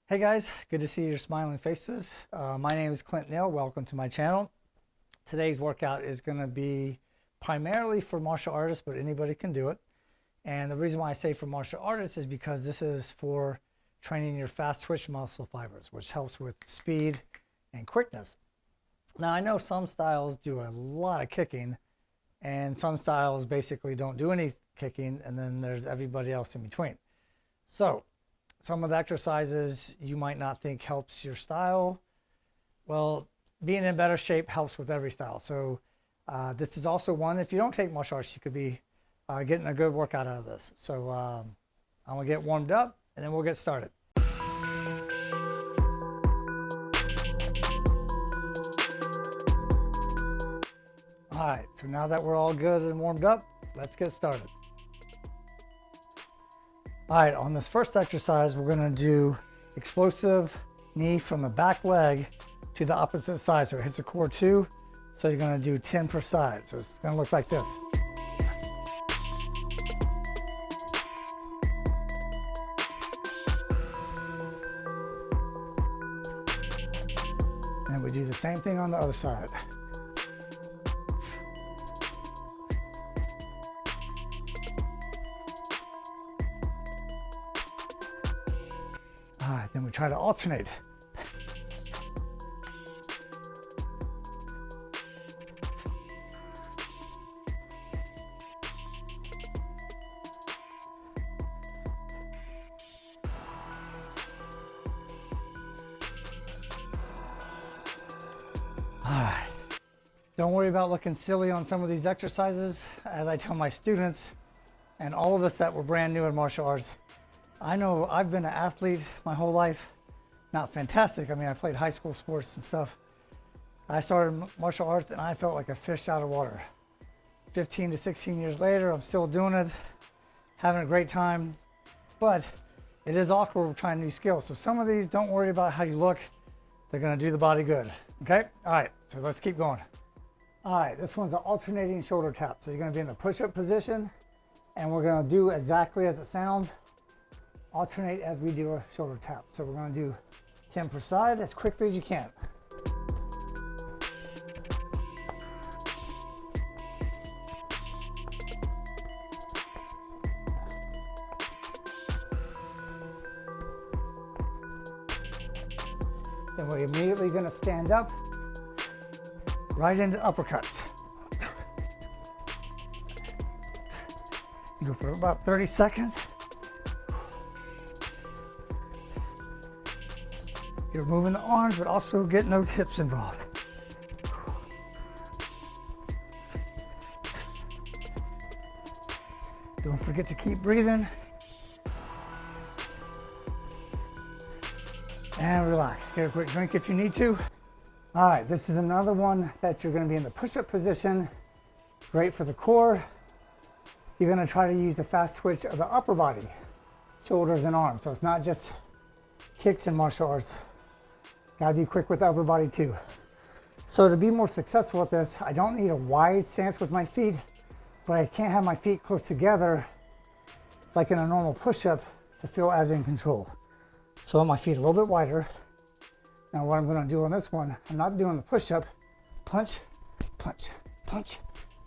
Hey guys, good to see your smiling faces. My name is Clint Neal. Welcome to my channel. Today's workout is going to be primarily for martial artists, but anybody can do it. And the reason why I say for martial artists is because this is for training your fast twitch muscle fibers, which helps with speed and quickness. Now I know some styles do a lot of kicking and some styles basically don't do any kicking, and then there's everybody else in between. So some of the exercises you might not think helps your style. Well, being in better shape helps with every style. So this is also one, if you don't take martial arts, you could be getting a good workout out of this. So I'm gonna get warmed up and then we'll get started. All right, so now that we're all good and warmed up, let's get started. All right, on this first exercise, we're gonna do explosive knee from the back leg to the opposite side. So it hits the core too. So you're gonna do 10 per side. So it's gonna look like this. And we do the same thing on the other side. All right, then we try to alternate. All right, don't worry about looking silly on some of these exercises. As I tell my students and all of us that were brand new in martial arts, I know I've been an athlete my whole life. Not fantastic. I mean, I played high school sports and stuff. I started martial arts and I felt like a fish out of water. 15 to 16 years later, I'm still doing it, having a great time, but it is awkward trying new skills. So some of these, don't worry about how you look. They're gonna do the body good, okay? All right, so let's keep going. All right, this one's an alternating shoulder tap. So you're gonna be in the push-up position and we're gonna do exactly as it sounds. Alternate as we do a shoulder tap. So we're going to do 10 per side as quickly as you can. Then we're immediately going to stand up right into uppercuts. You go for about 30 seconds. You're moving the arms, but also getting those hips involved. Don't forget to keep breathing. And relax. Get a quick drink if you need to. All right, this is another one that you're gonna be in the push-up position. Great for the core. You're gonna try to use the fast twitch of the upper body, shoulders and arms. So it's not just kicks in martial arts. Gotta be quick with the upper body too. So to be more successful with this, I don't need a wide stance with my feet, but I can't have my feet close together like in a normal push-up to feel as in control. So I want my feet a little bit wider. Now what I'm gonna do on this one, I'm not doing the push-up. Punch, punch, punch,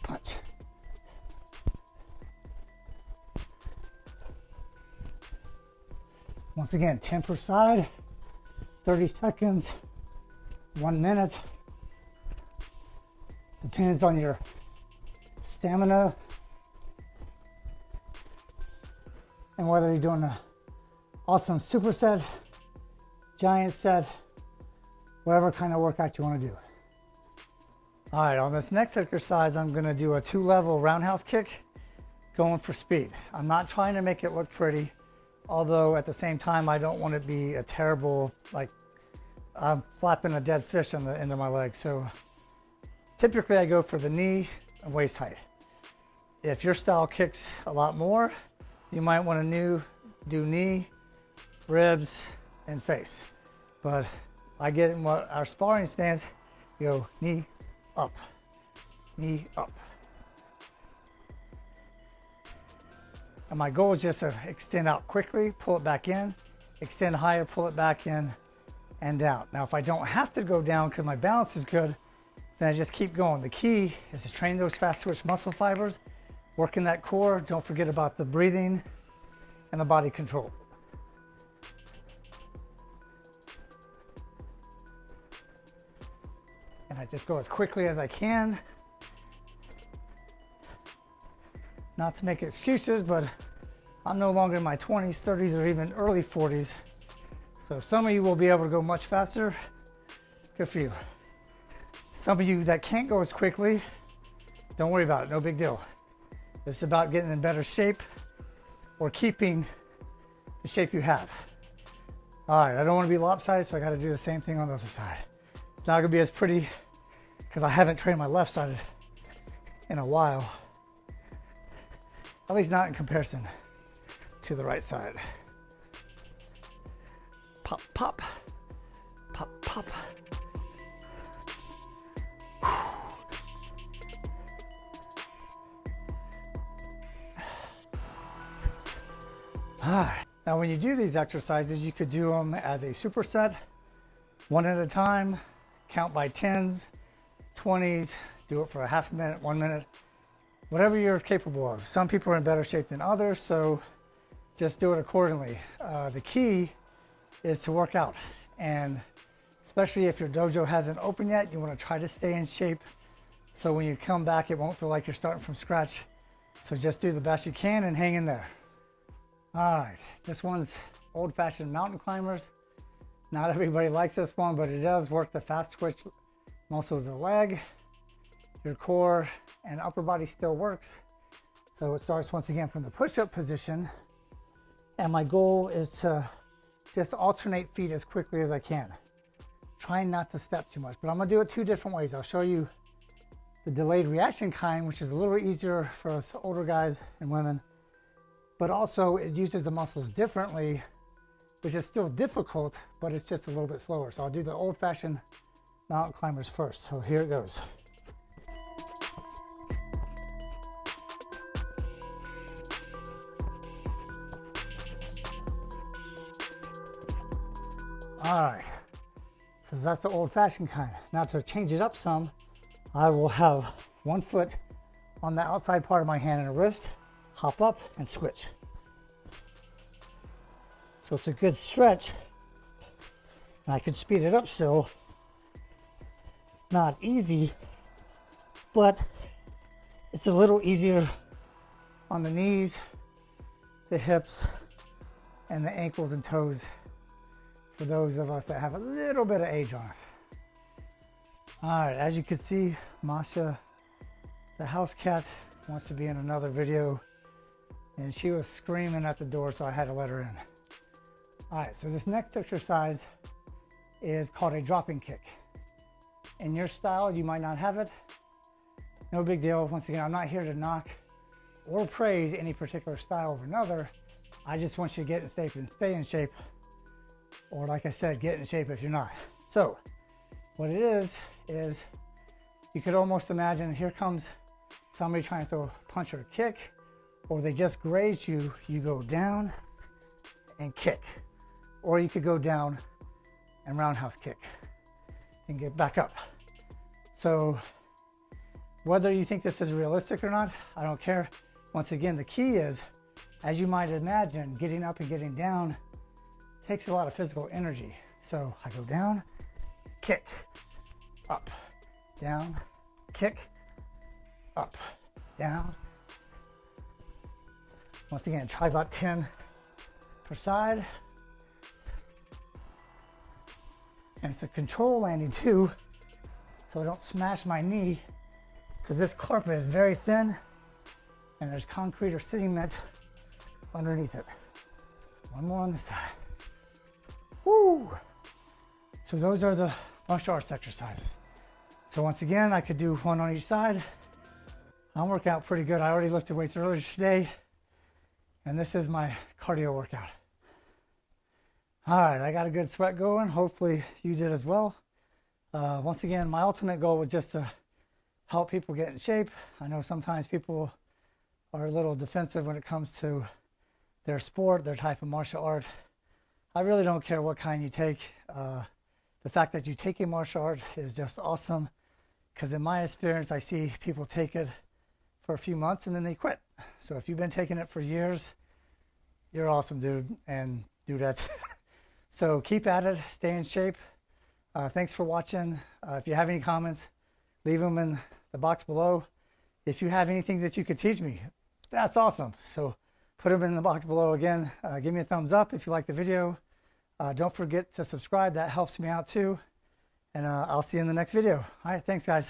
punch. Once again, 10 per side. 30 seconds, 1 minute. Depends on your stamina and whether you're doing an awesome superset, giant set, whatever kind of workout you want to do. All right, on this next exercise, I'm going to do a 2-level roundhouse kick going for speed. I'm not trying to make it look pretty. Although at the same time, I don't want it to be a terrible, like I'm flapping a dead fish on the end of my leg. So typically I go for the knee and waist height. If your style kicks a lot more, you might want to do knee, ribs, and face. But I get in what our sparring stance, you go knee up, knee up. And my goal is just to extend out quickly, pull it back in, extend higher, pull it back in and down. Now, if I don't have to go down because my balance is good, then I just keep going. The key is to train those fast twitch muscle fibers, working that core. Don't forget about the breathing and the body control. And I just go as quickly as I can. Not to make excuses, but I'm no longer in my 20s, 30s, or even early 40s. So some of you will be able to go much faster. Good for you. Some of you that can't go as quickly, don't worry about it, no big deal. It's about getting in better shape or keeping the shape you have. All right, I don't want to be lopsided, so I got to do the same thing on the other side. It's not going to be as pretty because I haven't trained my left side in a while. At least not in comparison to the right side. Pop, pop, pop, pop. All right. Now, when you do these exercises, you could do them as a superset, one at a time, count by 10s, 20s, do it for a half a minute, 1 minute, whatever you're capable of. Some people are in better shape than others, so just do it accordingly. The key is to work out, and especially if your dojo hasn't opened yet, you want to try to stay in shape so when you come back, it won't feel like you're starting from scratch. So just do the best you can and hang in there. All right, this one's old-fashioned mountain climbers. Not everybody likes this one, but it does work the fast twitch muscles of the leg. Your core and upper body still works. So it starts once again from the push-up position. And my goal is to just alternate feet as quickly as I can. Trying not to step too much, but I'm gonna do it two different ways. I'll show you the delayed reaction kind, which is a little easier for us older guys and women, but also it uses the muscles differently, which is still difficult, but it's just a little bit slower. So I'll do the old-fashioned mountain climbers first. So here it goes. All right, so that's the old-fashioned kind. Now to change it up some, I will have one foot on the outside part of my hand and a wrist, hop up and switch. So it's a good stretch, and I can speed it up still. Not easy, but it's a little easier on the knees, the hips, and the ankles and toes for those of us that have a little bit of age on us. All right, as you can see, Masha, the house cat, wants to be in another video, and she was screaming at the door, so I had to let her in. All right, so this next exercise is called a dropping kick. In your style, you might not have it. No big deal. Once again, I'm not here to knock or praise any particular style over another. I just want you to get in shape and stay in shape. Or like I said, get in shape if you're not. So what it is you could almost imagine here comes somebody trying to throw a punch or a kick, or they just grazed you, you go down and kick. Or you could go down and roundhouse kick and get back up. So whether you think this is realistic or not, I don't care. Once again, the key is, as you might imagine, getting up and getting down takes a lot of physical energy. So I go down, kick, up, down, kick, up, down. Once again, try about 10 per side. And it's a control landing too, so I don't smash my knee, because this carpet is very thin and there's concrete or cement underneath it. One more on this side. Woo! So those are the martial arts exercises. So once again, I could do one on each side. I'm working out pretty good. I already lifted weights earlier today, and this is my cardio workout. All right, I got a good sweat going. Hopefully you did as well. Once again, my ultimate goal was just to help people get in shape. I know sometimes people are a little defensive when it comes to their sport, their type of martial art. I really don't care what kind you take. The fact that you take a martial art is just awesome, because in my experience, I see people take it for a few months and then they quit. So if you've been taking it for years, you're awesome, dude, and do that. So keep at it, stay in shape. Thanks for watching. If you have any comments, leave them in the box below. If you have anything that you could teach me, that's awesome. So put them in the box below again. Give me a thumbs up if you like the video. Don't forget to subscribe. That helps me out too. And I'll see you in the next video. All right, thanks guys.